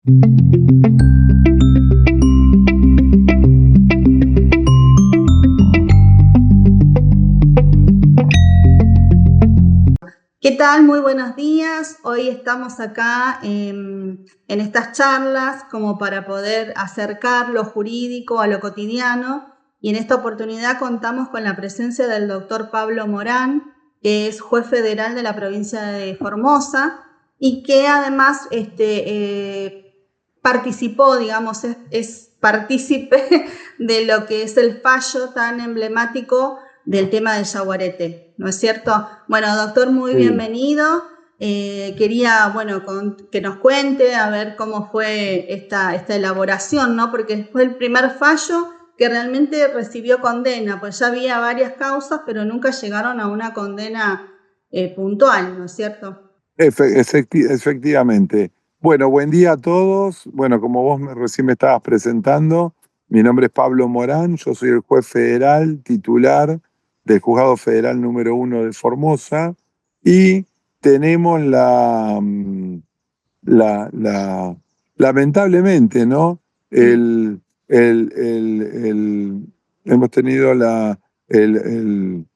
¿Qué tal? Muy buenos días. Hoy estamos acá en estas charlas como para poder acercar lo jurídico a lo cotidiano, y en esta oportunidad contamos con la presencia del doctor Pablo Morán, que es juez federal de la provincia de Formosa y que además participó, digamos, es partícipe de lo que es el fallo tan emblemático del tema del yaguareté, ¿no es cierto? Bueno, doctor, muy Sí. bienvenido. Quería, bueno, que nos cuente a ver cómo fue esta elaboración, ¿no? Porque fue el primer fallo que realmente recibió condena, pues ya había varias causas, pero nunca llegaron a una condena puntual, ¿no es cierto? Efectivamente. Bueno, buen día a todos. Bueno, como vos recién me estabas presentando, mi nombre es Pablo Morán, yo soy el juez federal titular del Juzgado Federal número 1 de Formosa y tenemos lamentablemente, ¿no? El, hemos tenido el, el-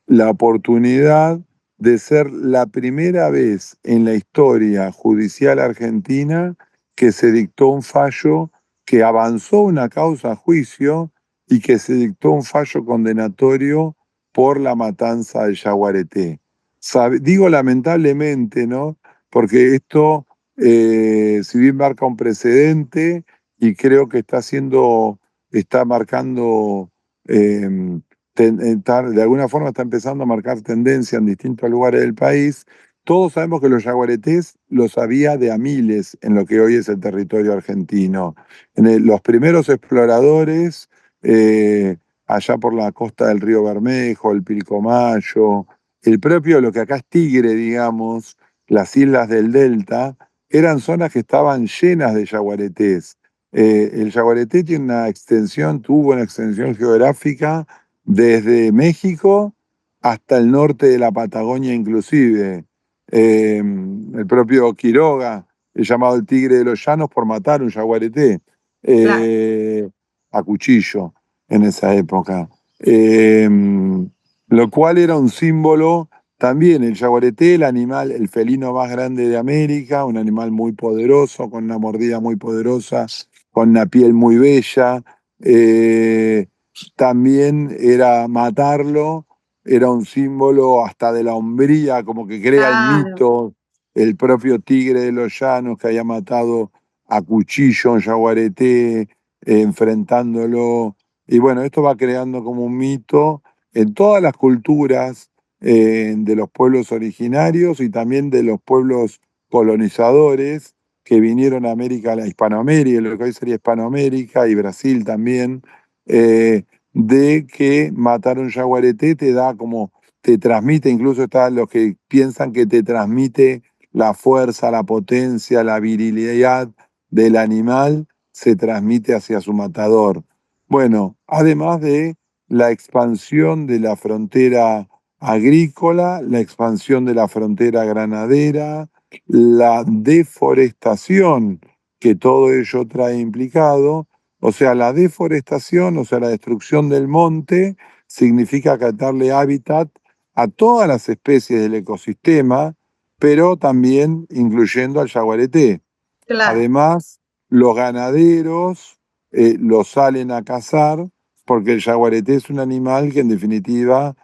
la oportunidad de ser la primera vez en la historia judicial argentina que se dictó un fallo, que avanzó una causa a juicio y que se dictó un fallo condenatorio por la matanza del Yaguareté. Digo lamentablemente, ¿no? Porque esto, si bien marca un precedente y creo que está marcando eh, de alguna forma está empezando a marcar tendencia en distintos lugares del país. Todos sabemos que los yaguaretés los había de a miles en lo que hoy es el territorio argentino. Los primeros exploradores, eh, allá por la costa del río Bermejo, el Pilcomayo, el propio, lo que acá es Tigre, digamos, las islas del Delta, eran zonas que estaban llenas de yaguaretés. El yaguareté tuvo una extensión geográfica desde México hasta el norte de la Patagonia inclusive. El propio Quiroga, el llamado el Tigre de los Llanos por matar un yaguareté Claro. eh, a cuchillo en esa época. Eh, lo cual era un símbolo también, el yaguareté, el animal, el felino más grande de América, un animal muy poderoso, con una mordida muy poderosa, con una piel muy bella. También era matarlo, era un símbolo hasta de la hombría, como que crea el Claro. mito, el propio tigre de los llanos que había matado a cuchillo un yaguareté, enfrentándolo. Y bueno, esto va creando como un mito en todas las culturas de los pueblos originarios y también de los pueblos colonizadores que vinieron a América, a la Hispanoamérica, lo que hoy sería Hispanoamérica y Brasil también, de que matar un yaguareté te da como, te transmite, incluso están los que piensan que te transmite la fuerza, la potencia, la virilidad del animal, se transmite hacia su matador. Bueno, además de la expansión de la frontera agrícola, la expansión de la frontera ganadera, la deforestación que todo ello trae implicado. O sea, la deforestación, o sea, la destrucción del monte, significa quitarle hábitat a todas las especies del ecosistema, pero también incluyendo al yaguareté. Claro. Además, los ganaderos lo salen a cazar porque el yaguareté es un animal que en definitiva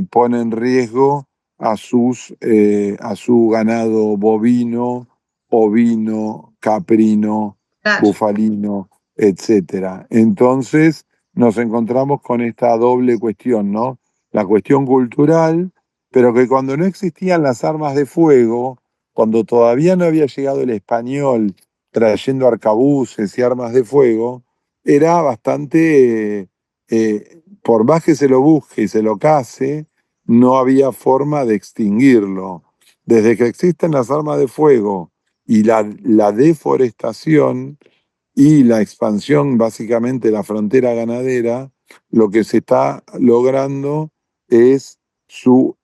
pone en riesgo a su ganado bovino, ovino, caprino, Claro. bufalino, etcétera. Entonces nos encontramos con esta doble cuestión, ¿no? La cuestión cultural, pero que cuando no existían las armas de fuego, cuando todavía no había llegado el español trayendo arcabuces y armas de fuego, era bastante, por más que se lo busque y se lo case, no había forma de extinguirlo. Desde que existen las armas de fuego y la deforestación y la expansión básicamente de la frontera ganadera, lo que se está logrando es su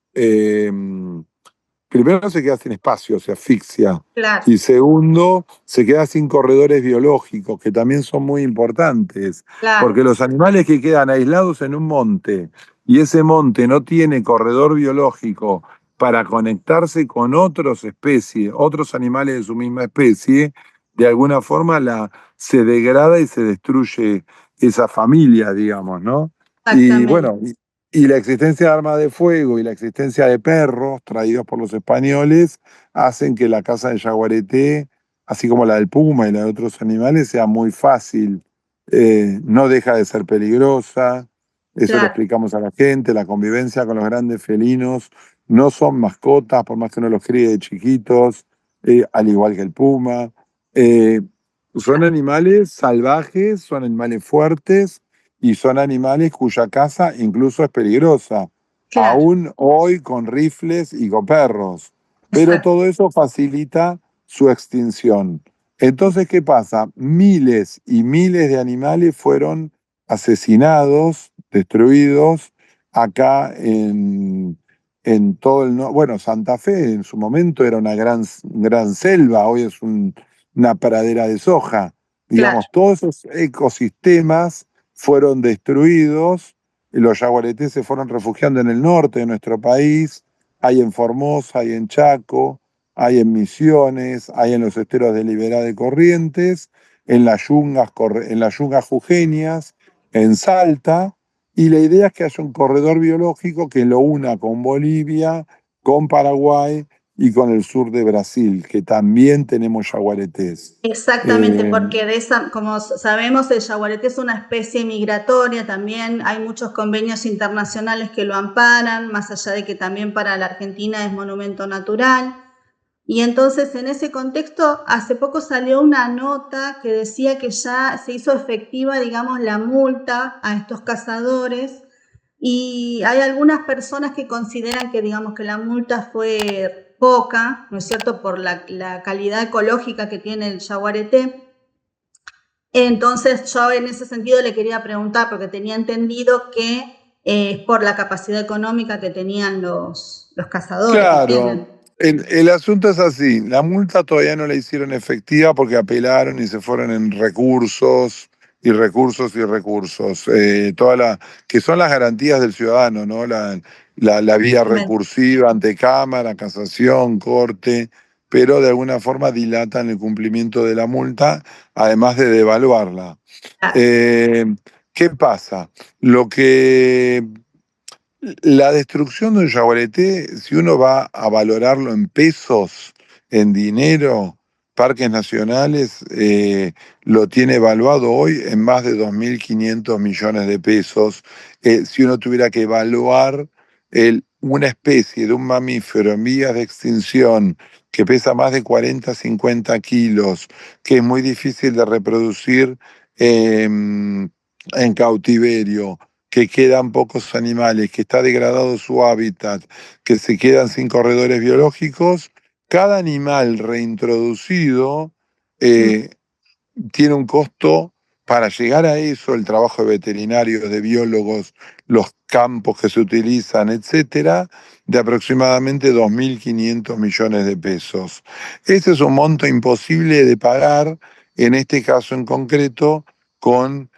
primero se queda sin espacio, se asfixia. claro, Y segundo, se queda sin corredores biológicos, que también son muy importantes, porque claro, los animales que quedan aislados en un monte y ese monte no tiene corredor biológico para conectarse con otras especies, otros animales de su misma especie, de alguna forma se degrada y se destruye esa familia, digamos, ¿no? Y exactamente, bueno, y la existencia de armas de fuego y la existencia de perros traídos por los españoles hacen que la caza de yaguareté, así como la del puma y la de otros animales, sea muy fácil. No deja de ser peligrosa, eso le claro, explicamos a la gente, la convivencia con los grandes felinos no son mascotas, por más que uno los críe de chiquitos, al igual que el puma. Eh, Son animales salvajes, son animales fuertes y son animales cuya caza incluso es peligrosa, claro, aún hoy con rifles y con perros. Pero exacto, todo eso facilita su extinción. Entonces, ¿qué pasa? Miles y miles de animales fueron asesinados, destruidos acá en todo el... Bueno, Santa Fe en su momento era una gran selva, hoy es una pradera de soja. claro, Digamos, todos esos ecosistemas fueron destruidos, y los yaguaretés se fueron refugiando en el norte de nuestro país, hay en Formosa, hay en Chaco, hay en Misiones, hay en los esteros de Liberá de Corrientes, en las yungas jujeñas, en Salta, y la idea es que haya un corredor biológico que lo una con Bolivia, con Paraguay y con el sur de Brasil, que también tenemos yaguaretés. exactamente, Eh, porque de esa, como sabemos, el yaguareté es una especie migratoria, también hay muchos convenios internacionales que lo amparan, más allá de que también para la Argentina es monumento natural. Y entonces, en ese contexto, hace poco salió una nota que decía que ya se hizo efectiva, digamos, la multa a estos cazadores y hay algunas personas que consideran que, digamos, que la multa fue poca, ¿no es cierto?, por la calidad ecológica que tiene el yaguareté. Entonces, yo en ese sentido le quería preguntar, porque tenía entendido que es por la capacidad económica que tenían los cazadores, que Claro, tienen. el asunto es así, la multa todavía no la hicieron efectiva porque apelaron y se fueron en recursos y recursos y recursos, que son las garantías del ciudadano, ¿no? La vía Exactamente. recursiva ante Cámara, casación, corte, pero de alguna forma dilatan el cumplimiento de la multa, además de devaluarla. Claro. Eh, ¿Qué pasa? Lo que la destrucción de un yaguareté, si uno va a valorarlo en pesos, en dinero, parques nacionales lo tiene evaluado hoy en más de 2.500 millones de pesos. Si uno tuviera que evaluar una especie de un mamífero en vías de extinción que pesa más de 40, 50 kilos, que es muy difícil de reproducir en cautiverio, que quedan pocos animales, que está degradado su hábitat, que se quedan sin corredores biológicos, cada animal reintroducido Mm. eh, tiene un costo para llegar a eso, el trabajo de veterinarios, de biólogos, los campos que se utilizan, etcétera, de aproximadamente 2.500 millones de pesos. Ese es un monto imposible de pagar, en este caso en concreto, con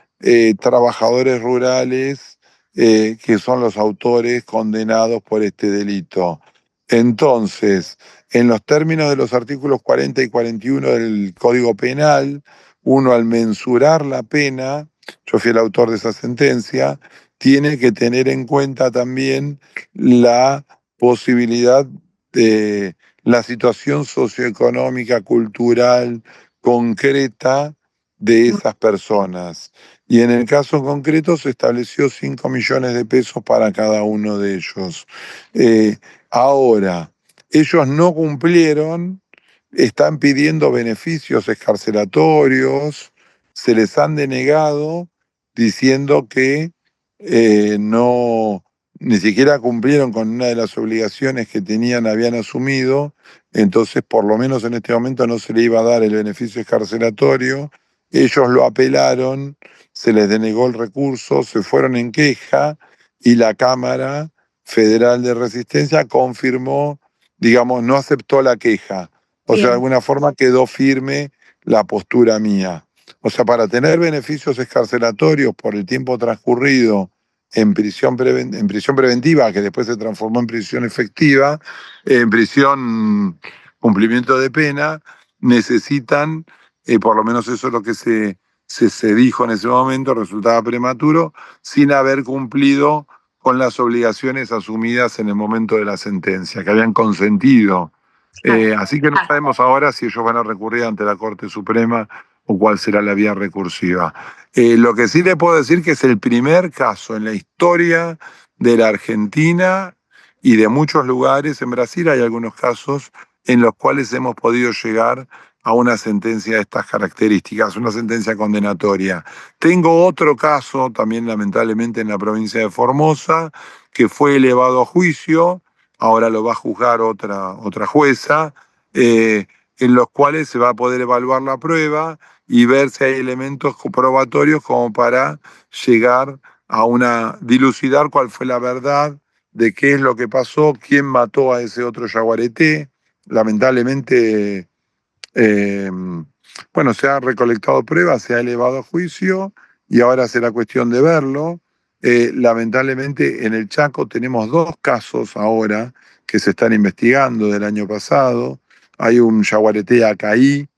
trabajadores rurales que son los autores condenados por este delito. Entonces, en los términos de los artículos 40 y 41 del Código Penal, uno al mensurar la pena, yo fui el autor de esa sentencia, tiene que tener en cuenta también la posibilidad de la situación socioeconómica, cultural, concreta de esas personas. Y en el caso concreto se estableció 5 millones de pesos para cada uno de ellos. Ahora, ellos no cumplieron, están pidiendo beneficios escarcelatorios, se les han denegado diciendo que no, ni siquiera cumplieron con una de las obligaciones que tenían, habían asumido, entonces por lo menos en este momento no se le iba a dar el beneficio escarcelatorio. Ellos lo apelaron, se les denegó el recurso, se fueron en queja y la Cámara Federal de Resistencia confirmó digamos, no aceptó la queja. O sea, de Bien, alguna forma quedó firme la postura mía. O sea, para tener beneficios escarcelatorios por el tiempo transcurrido en en prisión preventiva, que después se transformó en prisión efectiva, en prisión cumplimiento de pena, necesitan, por lo menos eso es lo que se dijo en ese momento, resultaba prematuro, sin haber cumplido con las obligaciones asumidas en el momento de la sentencia, que habían consentido. claro. Así que no sabemos ahora si ellos van a recurrir ante la Corte Suprema o cuál será la vía recursiva. Lo que sí le puedo decir que es el primer caso en la historia de la Argentina y de muchos lugares, en Brasil hay algunos casos en los cuales hemos podido llegar a una sentencia de estas características, una sentencia condenatoria. Tengo otro caso, también lamentablemente en la provincia de Formosa, que fue elevado a juicio, ahora lo va a juzgar otra jueza, en los cuales se va a poder evaluar la prueba y ver si hay elementos comprobatorios como para llegar a dilucidar cuál fue la verdad de qué es lo que pasó, quién mató a ese otro yaguareté. Lamentablemente, eh, bueno, se ha recolectado pruebas, se ha elevado a juicio y ahora será cuestión de verlo. Lamentablemente en el Chaco tenemos dos casos ahora que se están investigando del año pasado. Hay un yaguareté Acaí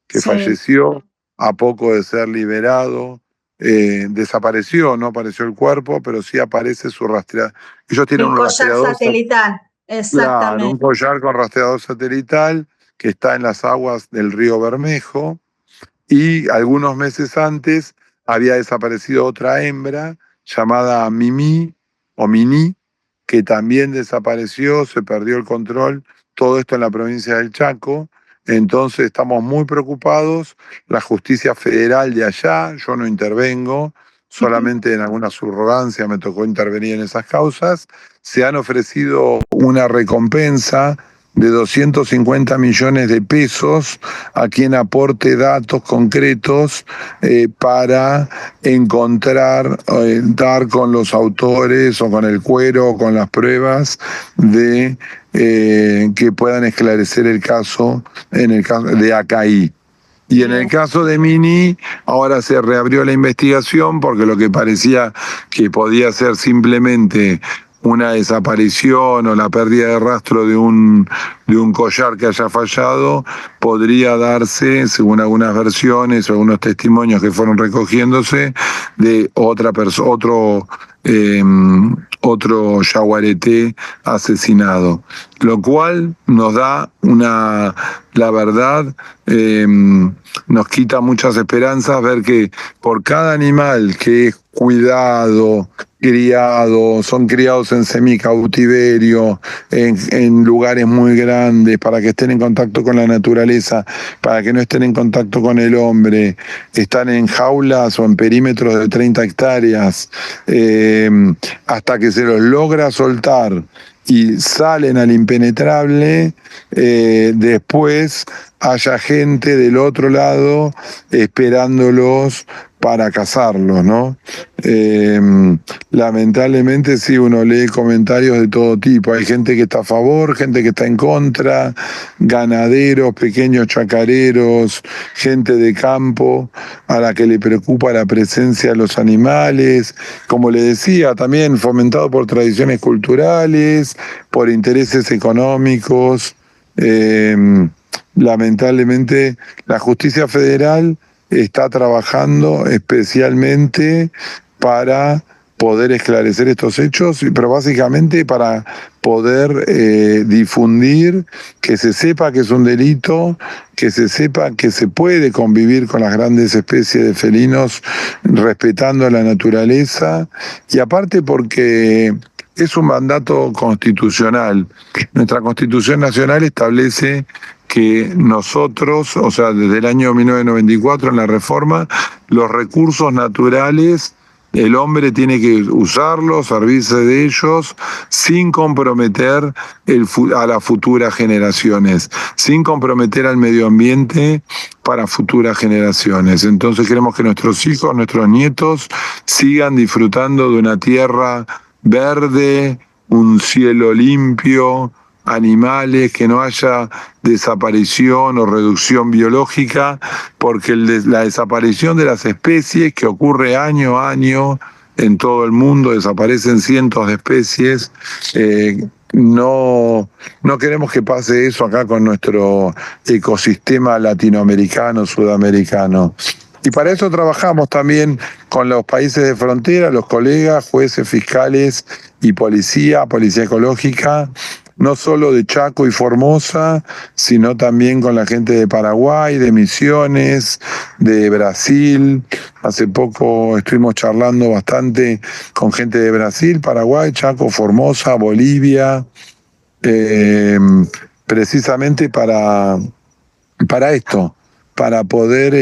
que Sí. falleció a poco de ser liberado. Desapareció, no apareció el cuerpo, pero sí aparece su rastreador. Ellos tienen El un collar rastreador. satelital, Claro, un exactamente. collar con rastreador satelital que está en las aguas del río Bermejo y algunos meses antes había desaparecido otra hembra llamada Mimi o Mini, que también desapareció, se perdió el control, todo esto en la provincia del Chaco. Entonces estamos muy preocupados, la justicia federal de allá, yo no intervengo, Ujú. solamente en alguna subrogancia me tocó intervenir en esas causas, se han ofrecido una recompensa de 250 millones de pesos a quien aporte datos concretos para encontrar, dar con los autores o con el cuero o con las pruebas de que puedan esclarecer el caso en el caso de Acaí. Y en el Bien. caso de Mini, ahora se reabrió la investigación porque lo que parecía que podía ser simplemente una desaparición o la pérdida de rastro de un collar que haya fallado, podría darse, según algunas versiones o algunos testimonios que fueron recogiéndose, de otra persona, eh, otro yaguareté asesinado. Lo cual nos da la verdad, nos quita muchas esperanzas ver que por cada animal que es cuidado, criado, son criados en semicautiverio, en lugares muy grandes, para que estén en contacto con la naturaleza, para que no estén en contacto con el hombre, están en jaulas o en perímetros de 30 hectáreas, hasta que se los logra soltar y salen al impenetrable, después haya gente del otro lado esperándolos para cazarlos, ¿no? Eh, Lamentablemente sí, uno lee comentarios de todo tipo. Hay gente que está a favor, gente que está en contra, ganaderos, pequeños chacareros, gente de campo a la que le preocupa la presencia de los animales, como le decía, también fomentado por tradiciones culturales, por intereses económicos. Eh, Lamentablemente, la justicia federal está trabajando especialmente para poder esclarecer estos hechos, pero básicamente para poder difundir, que se sepa que es un delito, que se sepa que se puede convivir con las grandes especies de felinos respetando a la naturaleza y aparte porque es un mandato constitucional. Nuestra Constitución Nacional establece que nosotros, o sea, desde el año 1994 en la reforma, los recursos naturales, el hombre tiene que usarlos, servirse de ellos, sin comprometer a las futuras generaciones, sin comprometer al medio ambiente para futuras generaciones. Entonces queremos que nuestros hijos, nuestros nietos, sigan disfrutando de una tierra verde, un cielo limpio, animales, que no haya desaparición o reducción biológica, porque la desaparición de las especies, que ocurre año a año en todo el mundo, desaparecen cientos de especies, no queremos que pase eso acá con nuestro ecosistema latinoamericano, sudamericano. Y para eso trabajamos también con los países de frontera, los colegas, jueces, fiscales y policía ecológica, no solo de Chaco y Formosa, sino también con la gente de Paraguay, de Misiones, de Brasil. Hace poco estuvimos charlando bastante con gente de Brasil, Paraguay, Chaco, Formosa, Bolivia, precisamente para esto, para poder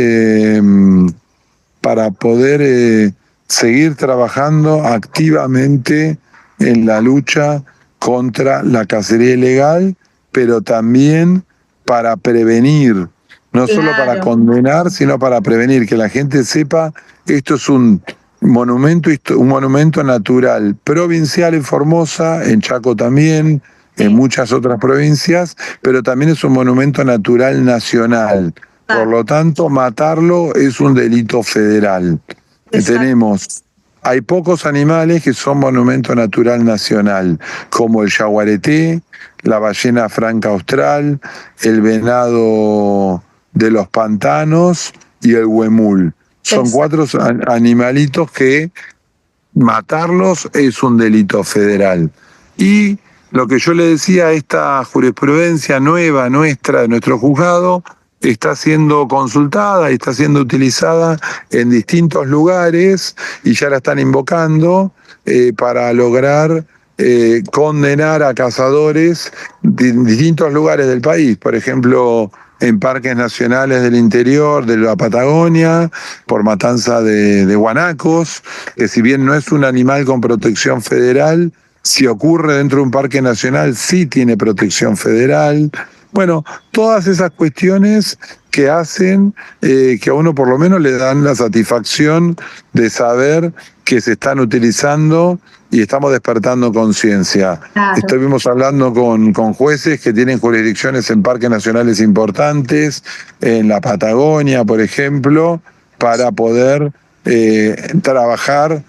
seguir trabajando activamente en la lucha contra la cacería ilegal, pero también para prevenir, no solo para condenar, sino para prevenir, que la gente sepa, esto es un monumento natural provincial en Formosa, en Chaco también, en muchas otras provincias, pero también es un monumento natural nacional. Por lo tanto, matarlo es un delito federal. Hay pocos animales que son monumento natural nacional, como el yaguareté, la ballena franca austral, el venado de los pantanos y el huemul. Son 4 animalitos que matarlos es un delito federal. Y lo que yo le decía, esta jurisprudencia nueva nuestra, de nuestro juzgado, está siendo consultada y está siendo utilizada en distintos lugares y ya la están invocando para lograr condenar a cazadores de distintos lugares del país. Por ejemplo, en parques nacionales del interior de la Patagonia, por matanza de guanacos, que si bien no es un animal con protección federal, si ocurre dentro de un parque nacional sí tiene protección federal. Bueno, todas esas cuestiones que hacen que a uno por lo menos le dan la satisfacción de saber que se están utilizando y estamos despertando conciencia. Estuvimos hablando con jueces que tienen jurisdicciones en parques nacionales importantes, en la Patagonia, por ejemplo, para poder trabajar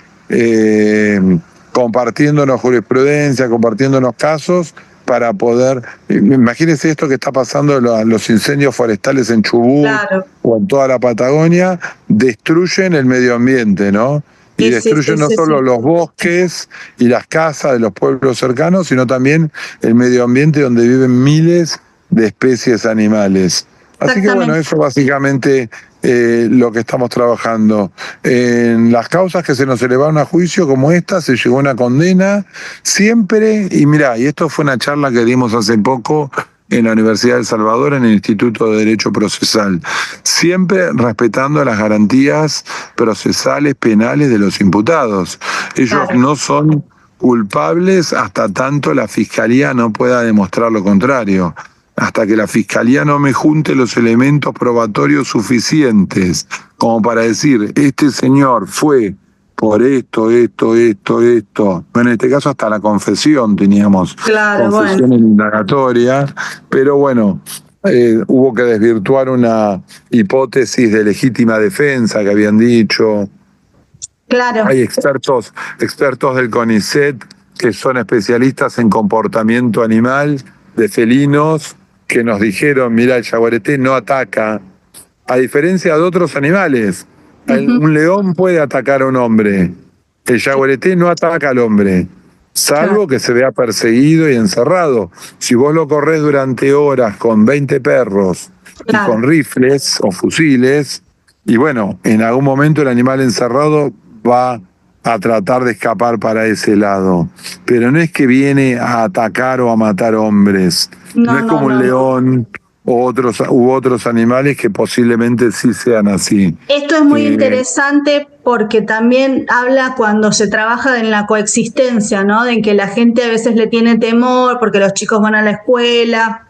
compartiéndonos jurisprudencia, compartiéndonos casos, para poder, imagínense esto que está pasando, los incendios forestales en Chubut o en toda la Patagonia, destruyen el medio ambiente, ¿no? Y destruyen no solo los bosques y las casas de los pueblos cercanos, sino también el medio ambiente donde viven miles de especies animales. Así que bueno, eso básicamente lo que estamos trabajando. En las causas que se nos elevaron a juicio como esta, se llegó a una condena siempre, y mirá, y esto fue una charla que dimos hace poco en la Universidad de El Salvador, en el Instituto de Derecho Procesal, siempre respetando las garantías procesales penales de los imputados. Ellos no son culpables hasta tanto la Fiscalía no pueda demostrar lo contrario. Hasta que la Fiscalía no me junte los elementos probatorios suficientes como para decir, este señor fue por esto. Bueno, en este caso hasta la confesión teníamos, confesión en indagatoria, pero bueno, hubo que desvirtuar una hipótesis de legítima defensa que habían dicho. Hay expertos del CONICET que son especialistas en comportamiento animal de felinos, que nos dijeron, mira, el yaguareté no ataca, a diferencia de otros animales. Un león puede atacar a un hombre, el yaguareté no ataca al hombre, salvo que se vea perseguido y encerrado. Si vos lo corres durante horas con 20 perros y con rifles o fusiles, y bueno, en algún momento el animal encerrado va a tratar de escapar para ese lado, pero no es que viene a atacar o a matar hombres, no es como un león u otros animales que posiblemente sí sean así. Esto es muy interesante porque también habla cuando se trabaja en la coexistencia, ¿no? De que la gente a veces le tiene temor porque los chicos van a la escuela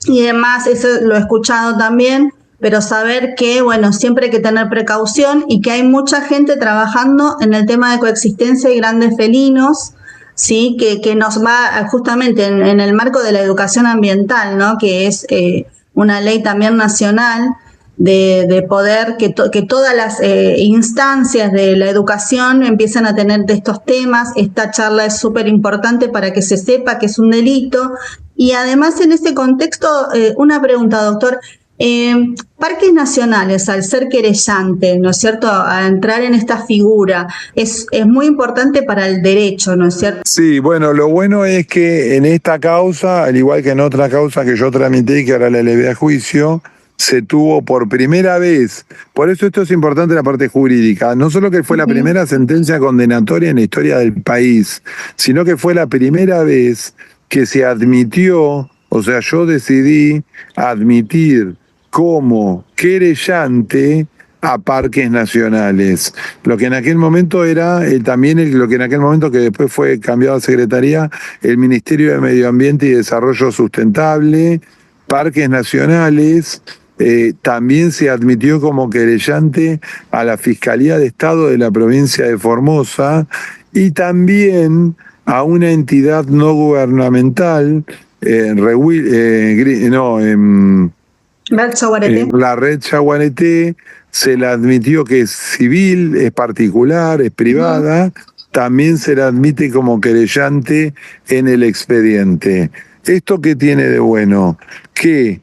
y demás, eso lo he escuchado también. Pero saber que, bueno, siempre hay que tener precaución y que hay mucha gente trabajando en el tema de coexistencia y grandes felinos. ¿sí? Que nos va justamente en el marco de la educación ambiental, ¿no? Que es una ley también nacional de poder que todas las instancias de la educación empiecen a tener de estos temas. Esta charla es súper importante para que se sepa que es un delito. Y además en ese contexto, una pregunta, doctor. Parques nacionales, al ser querellante, ¿no es cierto?, a entrar en esta figura, es muy importante para el derecho, ¿no es cierto? Sí, bueno, lo bueno es que en esta causa, al igual que en otra causa que yo tramité y que ahora la elevé a juicio, se tuvo por primera vez, por eso esto es importante la parte jurídica, no solo que fue la primera sentencia condenatoria en la historia del país, sino que fue la primera vez que se admitió, o sea, yo decidí admitir como querellante a parques nacionales. Lo que en aquel momento era lo que en aquel momento, que después fue cambiado a Secretaría, el Ministerio de Medio Ambiente y Desarrollo Sustentable, parques nacionales. También se admitió como querellante a la Fiscalía de Estado de la provincia de Formosa y también a una entidad no gubernamental, la red Yaguareté, se la admitió que es civil, es particular, es privada, también se la admite como querellante en el expediente. ¿Esto qué tiene de bueno? Que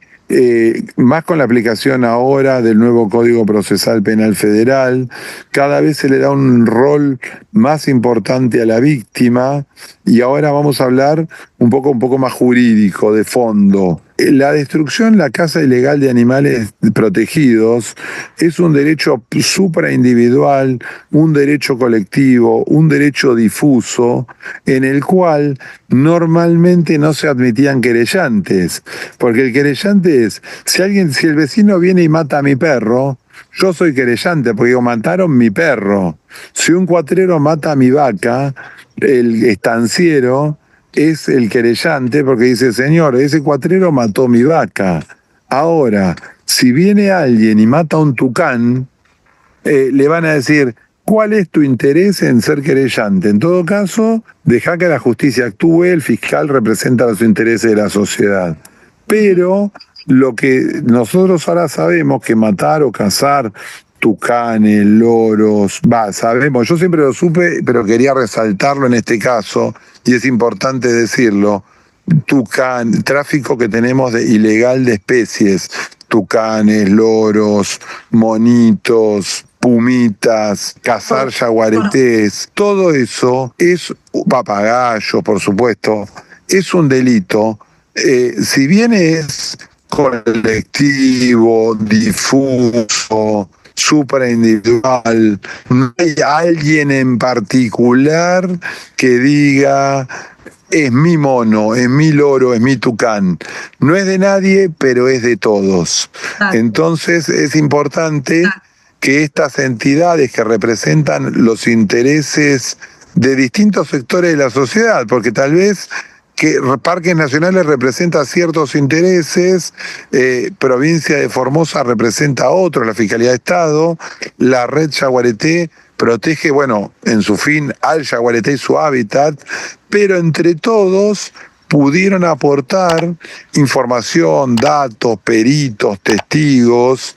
más con la aplicación ahora del nuevo Código Procesal Penal Federal, cada vez se le da un rol más importante a la víctima, y ahora vamos a hablar un poco más jurídico, de fondo. La destrucción, la caza ilegal de animales protegidos es un derecho supraindividual, un derecho colectivo, un derecho difuso, en el cual normalmente no se admitían querellantes, porque el querellante es, si el vecino viene y mata a mi perro, yo soy querellante, porque digo, mataron mi perro. Si un cuatrero mata a mi vaca, el estanciero es el querellante, porque dice, señor, ese cuatrero mató mi vaca. Ahora, si viene alguien y mata a un tucán, le van a decir, ¿cuál es tu interés en ser querellante? En todo caso, deja que la justicia actúe, el fiscal representa los intereses de la sociedad. Pero lo que nosotros ahora sabemos, que matar o cazar tucanes, loros, sabemos, yo siempre lo supe, pero quería resaltarlo en este caso, y es importante decirlo, tráfico que tenemos ilegal de especies, tucanes, loros, monitos, pumitas, cazar yaguaretés, todo eso es, papagayos, por supuesto, es un delito. Si bien es colectivo, difuso, supraindividual, no hay alguien en particular que diga, es mi mono, es mi loro, es mi tucán. No es de nadie, pero es de todos. Entonces es importante que estas entidades que representan los intereses de distintos sectores de la sociedad, porque tal vez que Parques Nacionales representa ciertos intereses, Provincia de Formosa representa otros, la Fiscalía de Estado, la red Yaguareté protege, bueno, en su fin, al yaguareté y su hábitat, pero entre todos pudieron aportar información, datos, peritos, testigos,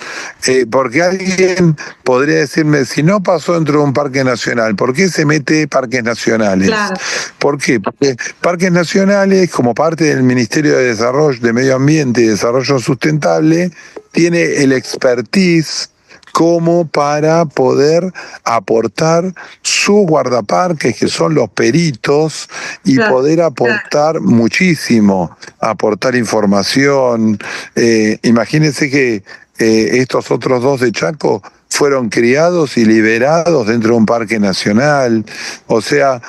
porque alguien podría decirme, si no pasó dentro de un parque nacional, ¿por qué se mete parques nacionales? Claro. ¿Por qué? Porque parques nacionales, como parte del Ministerio de Desarrollo, de Medio Ambiente y Desarrollo Sustentable, tiene el expertise como para poder aportar sus guardaparques, que son los peritos, y poder aportar muchísimo, aportar información. Imagínense que estos otros dos de Chaco fueron criados y liberados dentro de un parque nacional. O sea,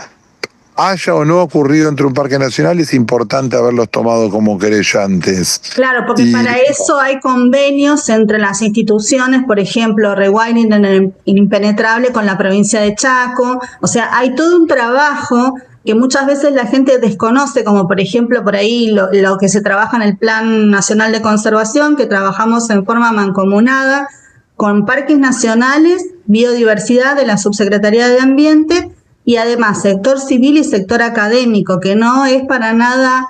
haya o no ocurrido entre un parque nacional, es importante haberlos tomado como querellantes. Claro, porque para eso hay convenios entre las instituciones, por ejemplo, Rewilding en el Impenetrable con la provincia de Chaco. O sea, hay todo un trabajo que muchas veces la gente desconoce, como por ejemplo por ahí lo que se trabaja en el Plan Nacional de Conservación, que trabajamos en forma mancomunada con parques nacionales, biodiversidad de la Subsecretaría de Ambiente, y además sector civil y sector académico, que no es para nada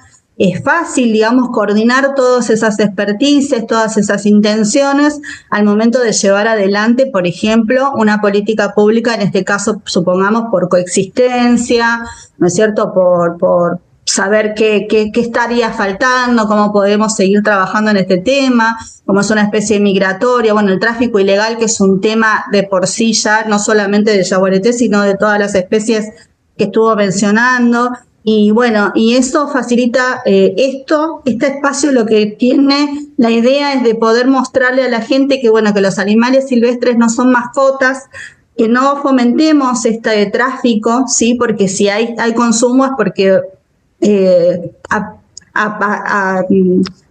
fácil, digamos, coordinar todas esas expertices, todas esas intenciones al momento de llevar adelante, por ejemplo, una política pública, en este caso, supongamos, por coexistencia, ¿no es cierto?, por saber qué estaría faltando, cómo podemos seguir trabajando en este tema, como es una especie migratoria, bueno, el tráfico ilegal, que es un tema de por sí ya, no solamente de yaguareté, sino de todas las especies que estuvo mencionando. Y bueno, y eso facilita este espacio lo que tiene, la idea es de poder mostrarle a la gente que bueno, que los animales silvestres no son mascotas, que no fomentemos este tráfico, ¿sí? Porque si hay consumo es porque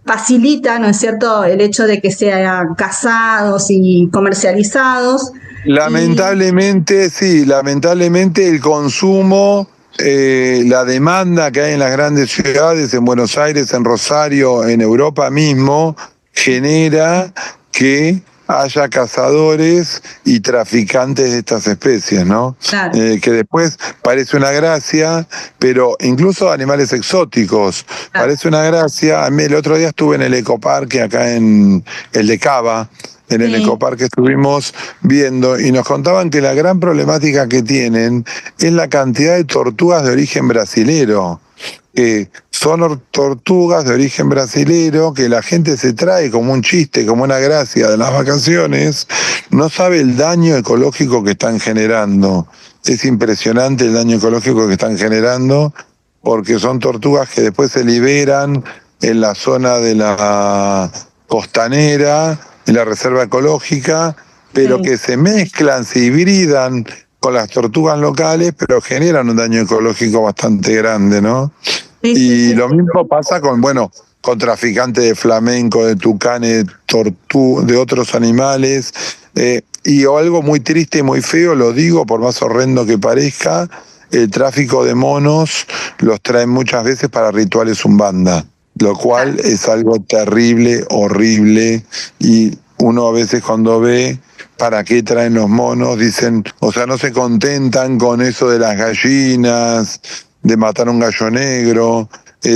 facilita, ¿no es cierto?, el hecho de que sean cazados y comercializados. Lamentablemente, sí, lamentablemente el consumo, la demanda que hay en las grandes ciudades, en Buenos Aires, en Rosario, en Europa mismo, genera que haya cazadores y traficantes de estas especies, ¿no? Claro. Que después parece una gracia, pero incluso animales exóticos, Claro. parece una gracia. El otro día estuve en el ecoparque acá en el de Cava, en el ecoparque estuvimos viendo y nos contaban que la gran problemática que tienen es la cantidad de tortugas de origen brasilero, que son tortugas de origen brasilero que la gente se trae como un chiste, como una gracia de las vacaciones, no sabe el daño ecológico que están generando. Es impresionante el daño ecológico que están generando, porque son tortugas que después se liberan en la zona de la costanera, en la reserva ecológica, pero que se mezclan, se hibridan con las tortugas locales, pero generan un daño ecológico bastante grande, ¿no? Y lo mismo pasa con, bueno, con traficantes de flamenco, de tucanes, de otros animales, y algo muy triste y muy feo, lo digo por más horrendo que parezca, el tráfico de monos los traen muchas veces para rituales umbanda, lo cual es algo terrible, horrible, y uno a veces cuando ve para qué traen los monos, dicen, o sea, no se contentan con eso de las gallinas, de matar un gallo negro,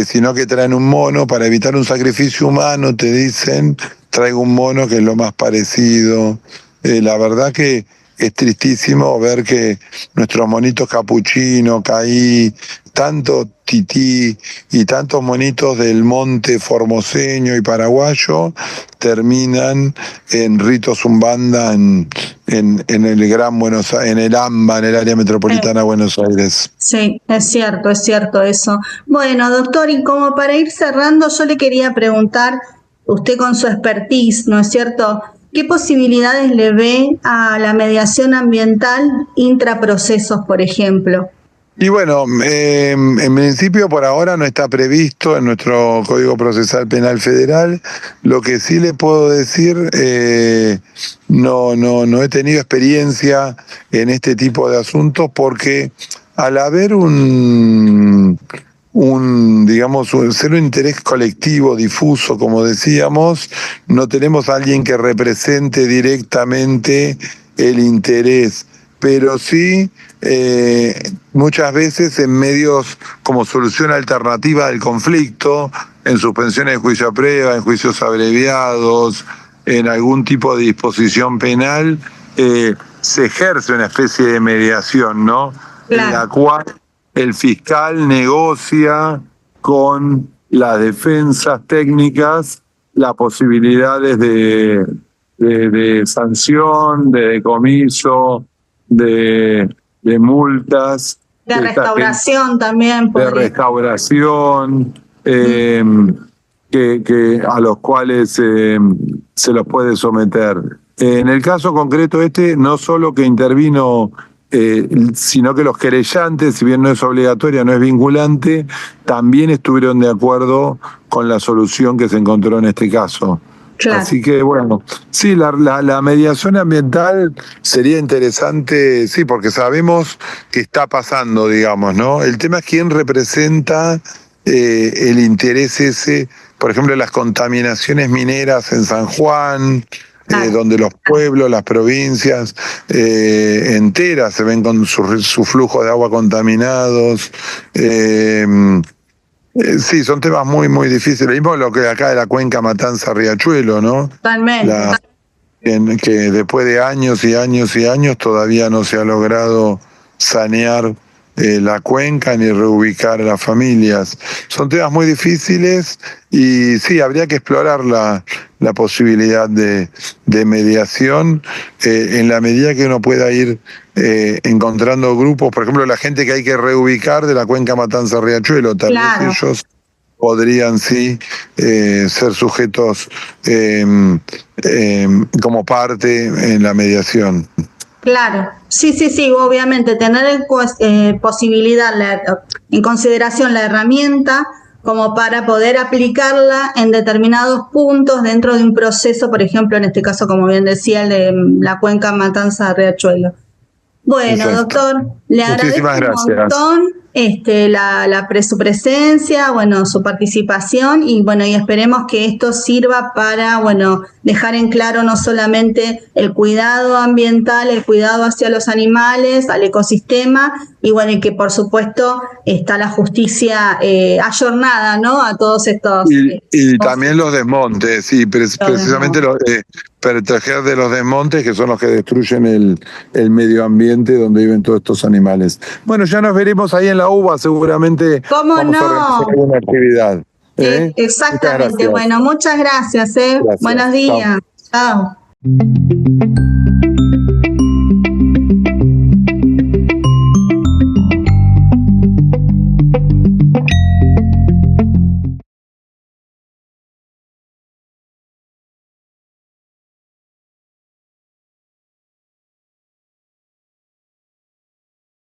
sino que traen un mono para evitar un sacrificio humano, te dicen, traigo un mono que es lo más parecido. La verdad que es tristísimo ver que nuestros monitos capuchino, caí, tanto tití y tantos monitos del monte formoseño y paraguayo terminan en ritos umbanda en el Gran Buenos Aires, en el AMBA, en el área metropolitana de Buenos Aires. Sí, es cierto eso. Bueno, doctor, y como para ir cerrando, yo le quería preguntar, usted con su expertise, ¿no es cierto?, ¿qué posibilidades le ve a la mediación ambiental intraprocesos, por ejemplo? Y bueno, en principio por ahora no está previsto en nuestro Código Procesal Penal Federal. Lo que sí le puedo decir, no he tenido experiencia en este tipo de asuntos porque al haber digamos, ser un interés colectivo, difuso, como decíamos, no tenemos a alguien que represente directamente el interés, pero sí muchas veces en medios como solución alternativa del conflicto, en suspensiones de juicio a prueba, en juicios abreviados, en algún tipo de disposición penal, se ejerce una especie de mediación, ¿no? Claro. En la cual el fiscal negocia con las defensas técnicas las posibilidades de sanción, de decomiso, de multas. De restauración también. De restauración, que a los cuales se los puede someter. En el caso concreto no solo que intervino, sino que los querellantes, si bien no es obligatoria, no es vinculante, también estuvieron de acuerdo con la solución que se encontró en este caso. Claro. Así que bueno, sí, la mediación ambiental sería interesante, sí, porque sabemos que está pasando, digamos, ¿no? El tema es quién representa el interés ese, por ejemplo, las contaminaciones mineras en San Juan, Claro. donde los pueblos, las provincias enteras se ven con su flujo de agua contaminados. Sí, son temas muy, muy difíciles. Mismo lo que acá de la cuenca Matanza-Riachuelo, ¿no? Totalmente. Que después de años y años y años todavía no se ha logrado sanear la cuenca ni reubicar a las familias. Son temas muy difíciles y sí, habría que explorar la posibilidad de mediación en la medida que uno pueda ir encontrando grupos, por ejemplo, la gente que hay que reubicar de la cuenca Matanza-Riachuelo, tal Claro. vez ellos podrían sí ser sujetos como parte en la mediación. Claro, sí, obviamente tener posibilidad, en consideración la herramienta como para poder aplicarla en determinados puntos dentro de un proceso, por ejemplo, en este caso, como bien decía, el de la cuenca Matanza-Riachuelo. Bueno, Exacto. doctor, le agradezco Muchísimas un gracias. montón su presencia, bueno, su participación y bueno, y esperemos que esto sirva para, bueno, dejar en claro no solamente el cuidado ambiental, el cuidado hacia los animales, al ecosistema y bueno, y que por supuesto está la justicia ayornada, ¿no? A todos estos... Y también los desmontes, sí, precisamente proteger de los desmontes que son los que destruyen el medio ambiente donde viven todos estos animales. Bueno, ya nos veremos ahí en la UBA, seguramente ¿Cómo vamos a realizar alguna actividad. Exactamente, bueno, muchas gracias. Gracias. Buenos días. Chao.